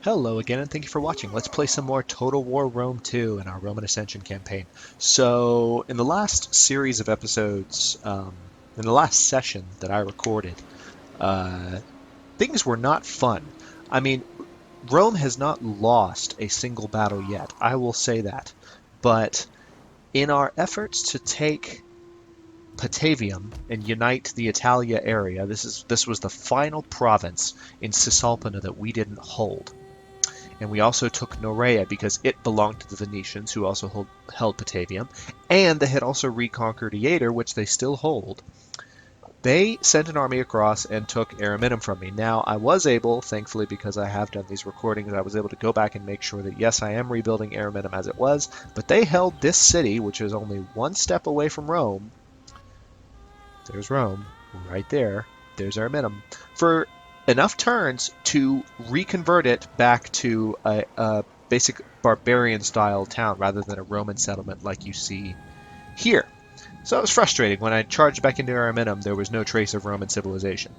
Hello again, and thank you for watching. Let's play some more Total War Rome 2 in our Roman Ascension campaign. So, in the last series of episodes, in the last session that I recorded, uh, things were not fun. I mean, Rome has not lost a single battle yet, I will say that. But in our efforts to take Patavium and unite the Italia area, this was the final province in Cisalpina that we didn't hold. And we also took Norea because it belonged to the Venetians, who also held Patavium, and they had also reconquered Iader, which they still hold. They sent an army across and took Ariminum from me. Now, I was able, thankfully because I have done these recordings, I was able to go back and make sure that, yes, I am rebuilding Ariminum as it was, but they held this city, which is only one step away from Rome. There's Rome, right there. There's Ariminum. For enough turns to reconvert it back to a basic barbarian style town rather than a Roman settlement like you see here. So it was frustrating. When I charged back into Ariminum, there was no trace of Roman civilization.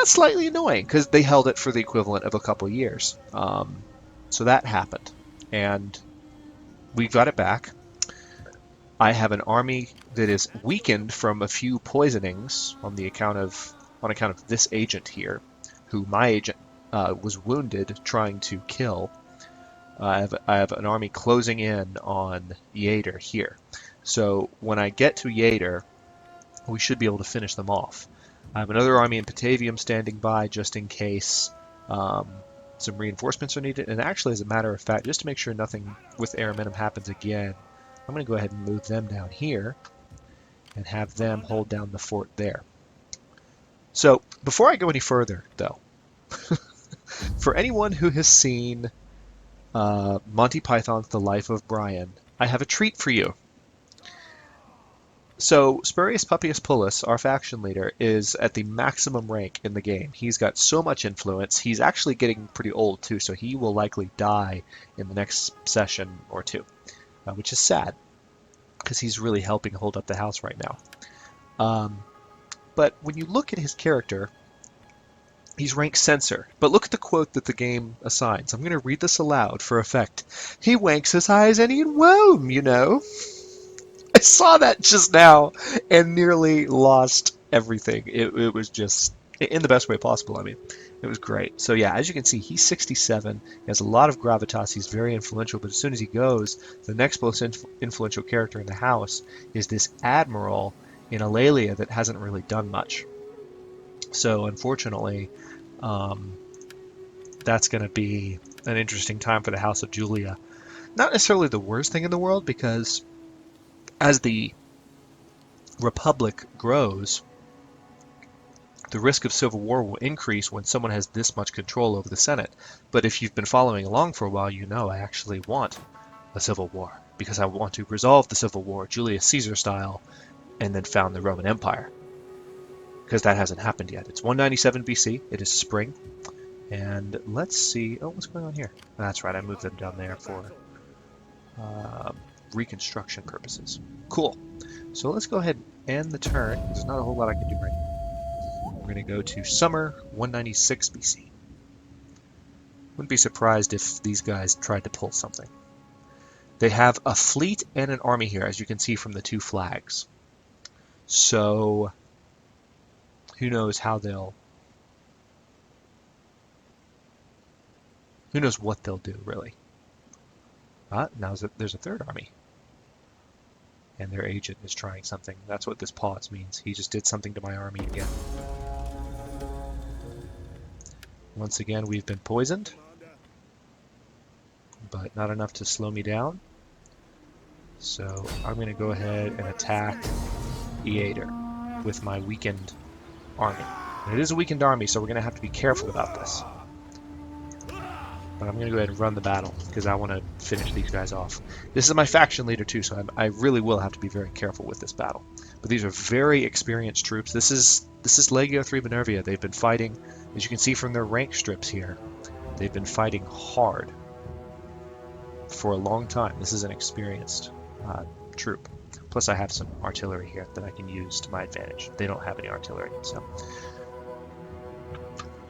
Slightly annoying because they held it for the equivalent of a couple years. So that happened, and we got it back. I have an army that is weakened from a few poisonings on account of this agent here, who my agent was wounded trying to kill. I have an army closing in on Iader here. So when I get to Iader, we should be able to finish them off. I have another army in Patavium standing by just in case some reinforcements are needed. And actually, as a matter of fact, just to make sure nothing with Ariminum happens again, I'm going to go ahead and move them down here and have them hold down the fort there. So before I go any further, though, for anyone who has seen Monty Python's The Life of Brian, I have a treat for you. So Spurius Pupius Pullus, our faction leader, is at the maximum rank in the game. He's got so much influence. He's actually getting pretty old too, so he will likely die in the next session or two, which is sad because he's really helping hold up the house right now. But when you look at his character, he's ranked censor. But look at the quote that the game assigns. I'm going to read this aloud for effect. He wanks as high as any in Rome, you know. I saw that just now and nearly lost everything. It was just, in the best way possible, I mean. It was great. So yeah, as you can see, he's 67. He has a lot of gravitas. He's very influential, but as soon as he goes, the next most influential character in the house is this admiral in Eulalia that hasn't really done much. So unfortunately, um, that's going to be an interesting time for the House of Julia. Not necessarily the worst thing in the world, because as the Republic grows, the risk of civil war will increase when someone has this much control over the Senate. But if you've been following along for a while, you know I actually want a civil war, because I want to resolve the civil war Julius Caesar style and then found the Roman Empire. Because that hasn't happened yet. It's 197 BC, it is spring, and let's see, oh, what's going on here? That's right, I moved them down there for reconstruction purposes. Cool. So let's go ahead and end the turn. There's not a whole lot I can do right now. We're going to go to summer 196 BC. Wouldn't be surprised if these guys tried to pull something. They have a fleet and an army here, as you can see from the two flags. So who knows how they'll... Who knows what they'll do, really. Now there's a third army. And their agent is trying something. That's what this pause means. He just did something to my army again. Once again, we've been poisoned, but not enough to slow me down. So I'm going to go ahead and attack Iader with my weakened army. And it is a weakened army, so we're going to have to be careful about this. But I'm going to go ahead and run the battle, because I want to finish these guys off. This is my faction leader too, so I really will have to be very careful with this battle. But these are very experienced troops. This is Legio III Minervia. They've been fighting, as you can see from their rank strips here, they've been fighting hard for a long time. This is an experienced troop. Plus I have some artillery here that I can use to my advantage. They don't have any artillery, so...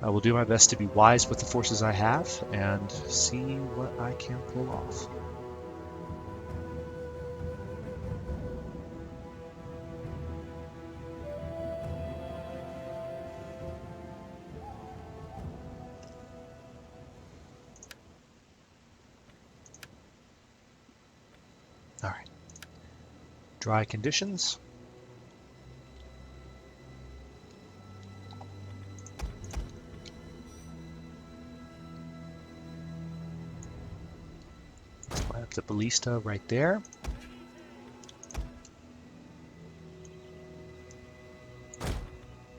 I will do my best to be wise with the forces I have and see what I can pull off. Alright. Dry conditions. Line up the ballista right there.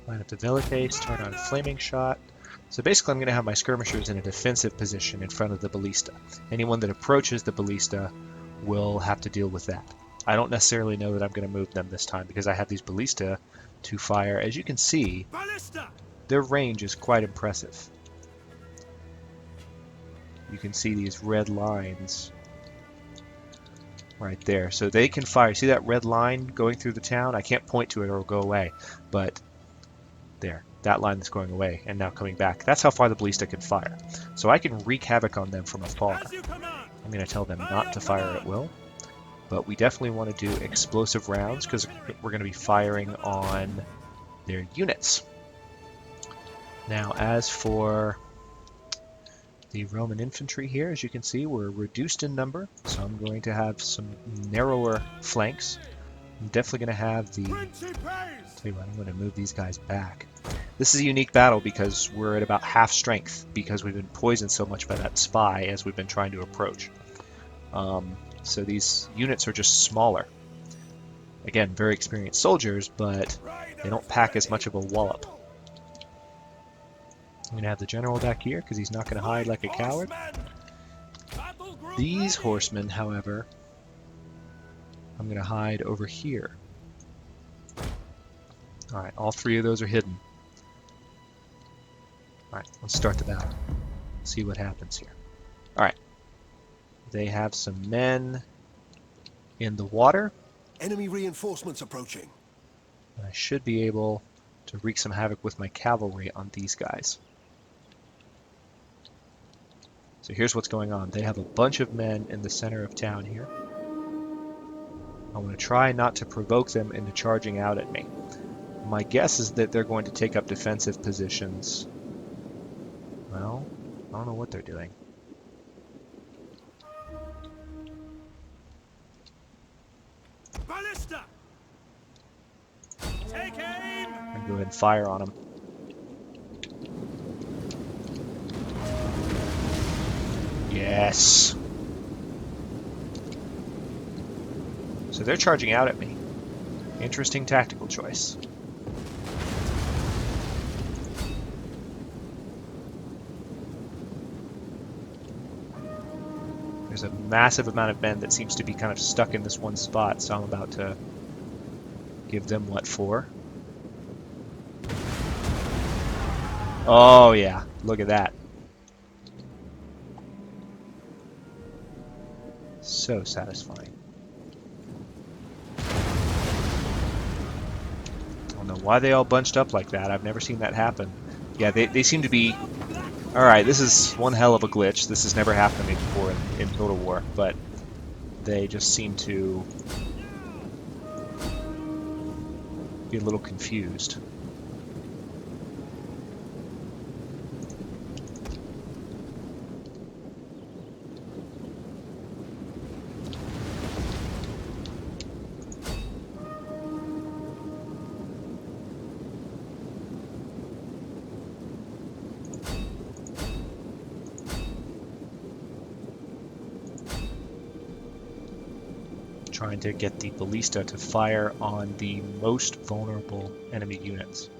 Line up the Velites, turn on flaming shot. So basically I'm going to have my skirmishers in a defensive position in front of the ballista. Anyone that approaches the ballista will have to deal with that. I don't necessarily know that I'm going to move them this time because I have these ballista to fire. As you can see, their range is quite impressive. You can see these red lines right there. So they can fire. See that red line going through the town? I can't point to it or it'll go away, but there, that line is going away and now coming back. That's how far the ballista can fire. So I can wreak havoc on them from afar. I'm going to tell them not to fire at will, but we definitely want to do explosive rounds because we're going to be firing on their units. Now, as for the Roman infantry here, as you can see, we're reduced in number, so I'm going to have some narrower flanks. I'm definitely going to have the... Tell you what, I'm going to move these guys back. This is a unique battle because we're at about half strength because we've been poisoned so much by that spy as we've been trying to approach. So these units are just smaller. Again, very experienced soldiers, but they don't pack as much of a wallop. I'm going to have the general back here because he's not going to hide like a coward. These horsemen, however, I'm going to hide over here. Alright, all three of those are hidden. Alright, let's start the battle. See what happens here. Alright. They have some men in the water. Enemy reinforcements approaching. And I should be able to wreak some havoc with my cavalry on these guys. So here's what's going on. They have a bunch of men in the center of town here. I want to try not to provoke them into charging out at me. My guess is that they're going to take up defensive positions. Well, I don't know what they're doing. Ballista! Take aim! I'm going to go ahead and fire on them. Yes. So they're charging out at me. Interesting tactical choice. There's a massive amount of men that seems to be kind of stuck in this one spot, so I'm about to give them what for. Oh yeah, look at that. So satisfying. I don't know why they all bunched up like that. I've never seen that happen. Yeah, they seem to be... Alright, this is one hell of a glitch. This has never happened to me before in Total War, but they just seem to be a little confused. Trying to get the ballista to fire on the most vulnerable enemy units.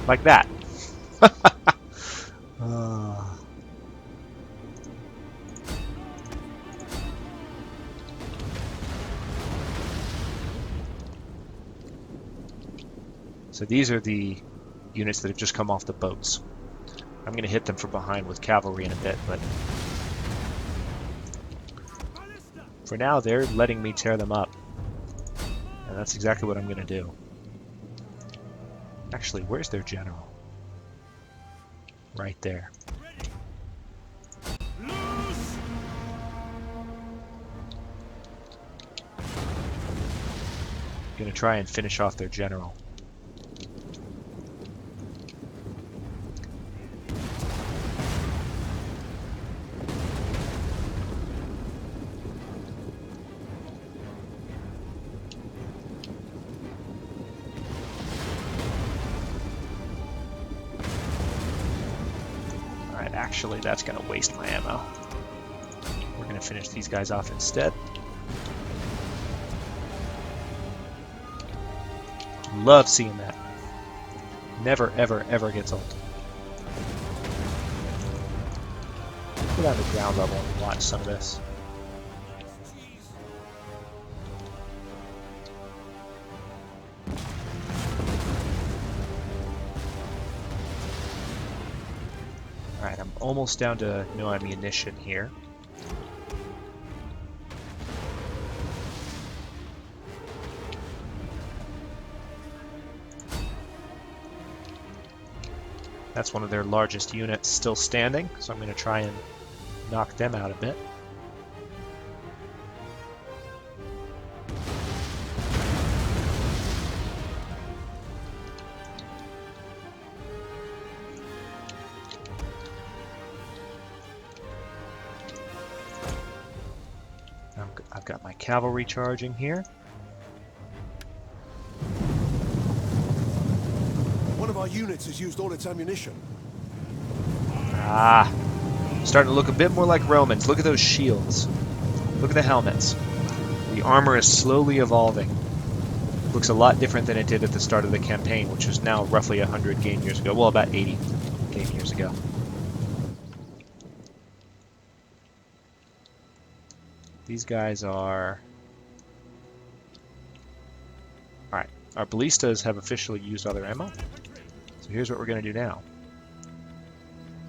Like that. So these are the units that have just come off the boats. I'm going to hit them from behind with cavalry in a bit, but for now they're letting me tear them up. And that's exactly what I'm going to do. Actually, where's their general? Right there. Going to try and finish off their general. Alright, actually that's going to waste my ammo. We're going to finish these guys off instead. Love seeing that. Never, ever, ever gets old. Get on the ground level and watch some of this. Alright, I'm almost down to no ammunition here. That's one of their largest units still standing, so I'm going to try and knock them out a bit. I've got my cavalry charging here. One of our units has used all its ammunition. Ah, starting to look a bit more like Romans. Look at those shields. Look at the helmets. The armor is slowly evolving. Looks a lot different than it did at the start of the campaign, which was now roughly 100 game years ago. Well, about 80 game years ago. These guys are... Alright, our ballistas have officially used all their ammo. So here's what we're going to do now.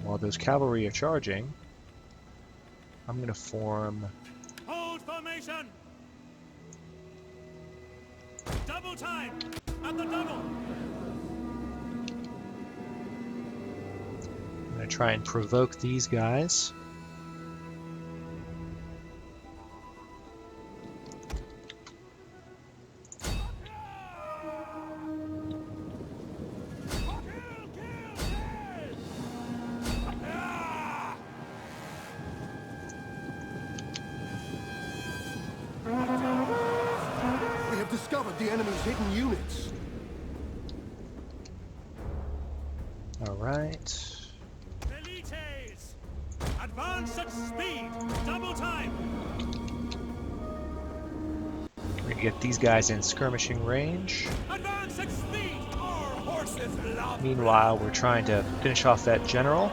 While those cavalry are charging, I'm going to form... Hold formation! Double time! At the double! I'm going to try and provoke these guys. Discovered the enemy's hidden units. All right. Elites! Advance at speed! Double time! We're going to get these guys in skirmishing range. Advance at speed! Our horses love. Meanwhile, we're trying to finish off that general.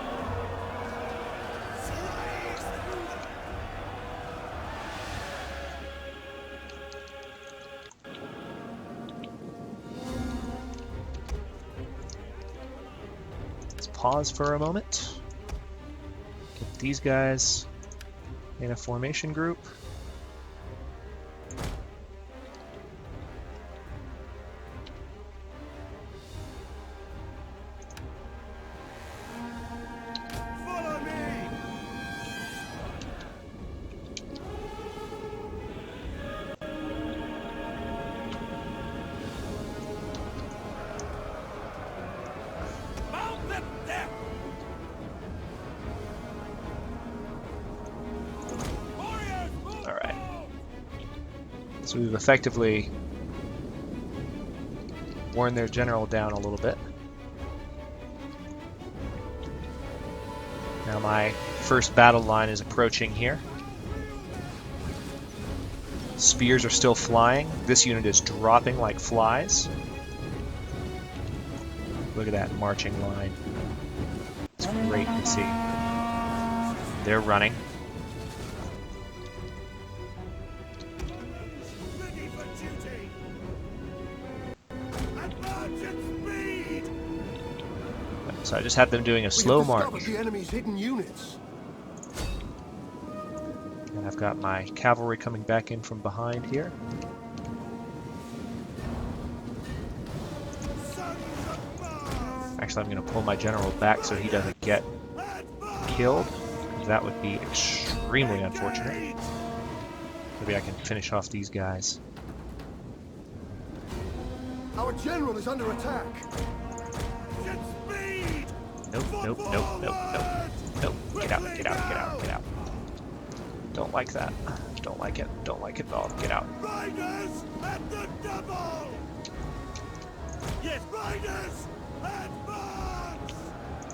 Pause for a moment. Get these guys in a formation group. Follow me! Mount them there! Warriors, move! All right. So we've effectively worn their general down a little bit. Now my first battle line is approaching here. Spears are still flying. This unit is dropping like flies. Look at that marching line. It's great to see. They're running. Ready for duty! Advance at speed! So I just have them doing a slow march. We have discovered the enemy's hidden units. And I've got my cavalry coming back in from behind here. Actually, I'm going to pull my general back so he doesn't get killed. That would be extremely unfortunate. Maybe I can finish off these guys. Our general is under attack. Nope, nope, nope, nope, nope. Nope. Get out, get out, get out, get out. Don't like that. Don't like it. Don't like it at all. Get out. Riders at the double! Yes, riders advance!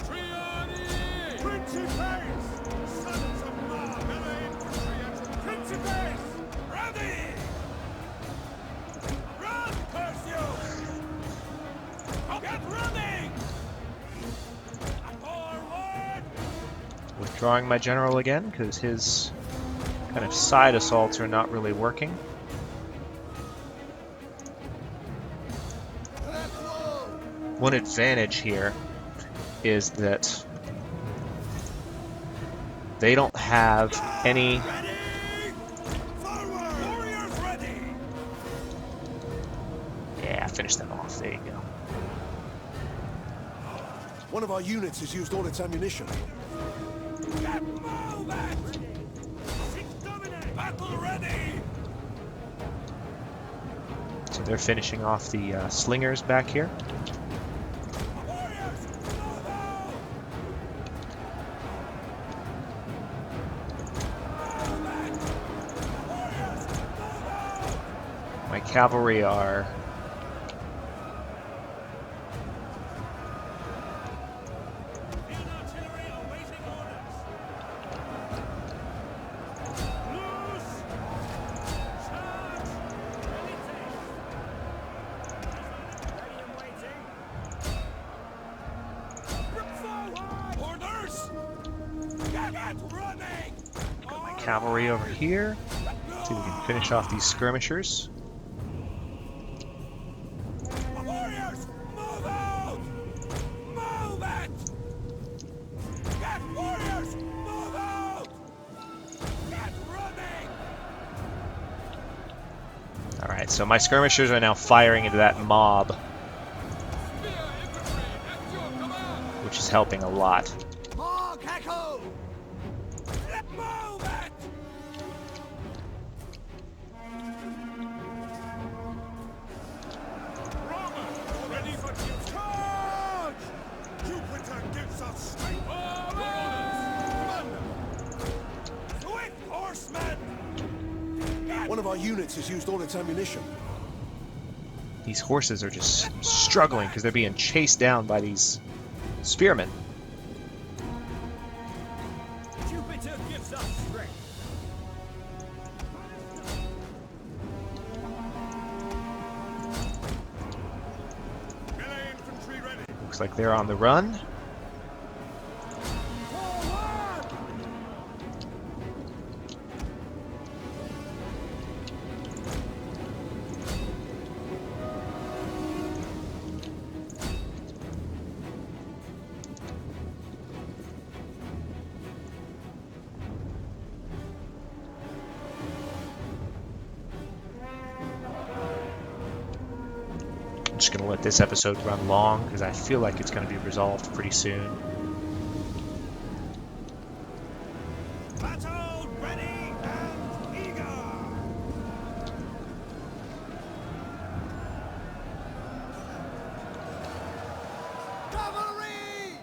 Triani! Principes! Sons of Mars! Melee infantry at Principes! Ready! Run, Perseus! Get running! Forward! Withdrawing my general again, because his kind of side assaults are not really working. One advantage here is that they don't have any... Ready! Forward! Warriors ready! Yeah, finish them off. There you go. One of our units has used all its ammunition. Get moving! Six dominate! Battle ready! So they're finishing off the slingers back here. Warriors, move out! Warriors, move out! My cavalry are... Field artillery awaiting orders. Loose! Charge! Ready and waiting. Orders! Get running! Got my cavalry over here. See if we can finish off these skirmishers. Warriors, move out! Move it! Get warriors, move out! Get running! Alright, so my skirmishers are now firing into that mob, which is helping a lot. Mark Echo! Move it! Roma, ready for charge! Jupiter gives us strength. Commander! Swift horsemen! Get One of our units has used all its ammunition. These horses are just struggling because they're being chased down by these spearmen. Jupiter gives us strength. Melee infantry ready. Looks like they're on the run. Forward! I'm just going to let this episode run long because I feel like it's going to be resolved pretty soon. Battle ready and eager. Cavalry!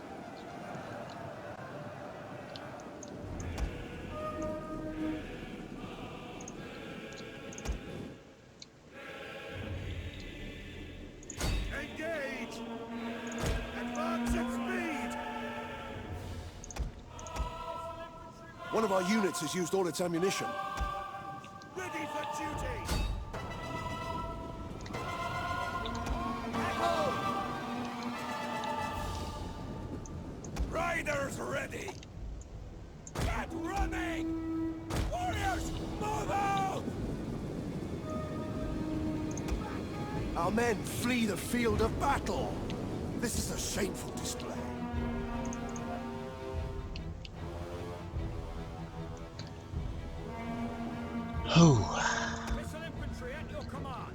Engage. Advance at speed. One of our units has used all its ammunition. Ready for duty. Echo! Riders ready. Get running. Warriors, move out. Our men flee the field of battle. This is a shameful display. Oh, Missile infantry at your command.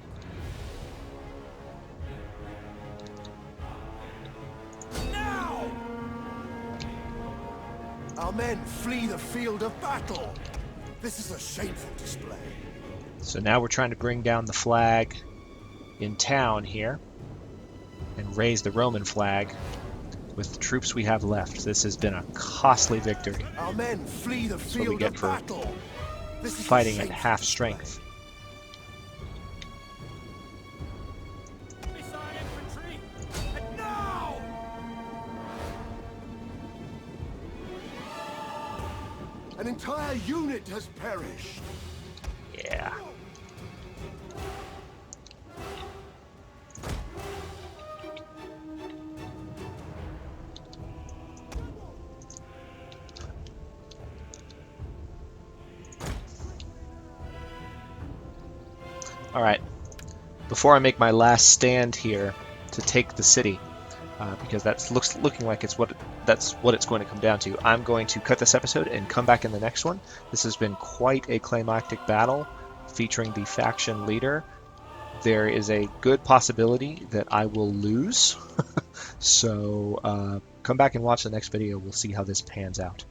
Our men flee the field of battle. This is a shameful display. So now we're trying to bring down the flag in town here and raise the Roman flag with the troops we have left. This has been a costly victory. Our men flee the That's what we field get of for battle. This is a fighting at shameful half display. strength. Beside infantry! And now! An entire unit has perished. Yeah. All right. Before I make my last stand here to take the city, because that's looking like that's what it's going to come down to, I'm going to cut this episode and come back in the next one. This has been quite a climactic battle featuring the faction leader. There is a good possibility that I will lose. So come back and watch the next video. We'll see how this pans out.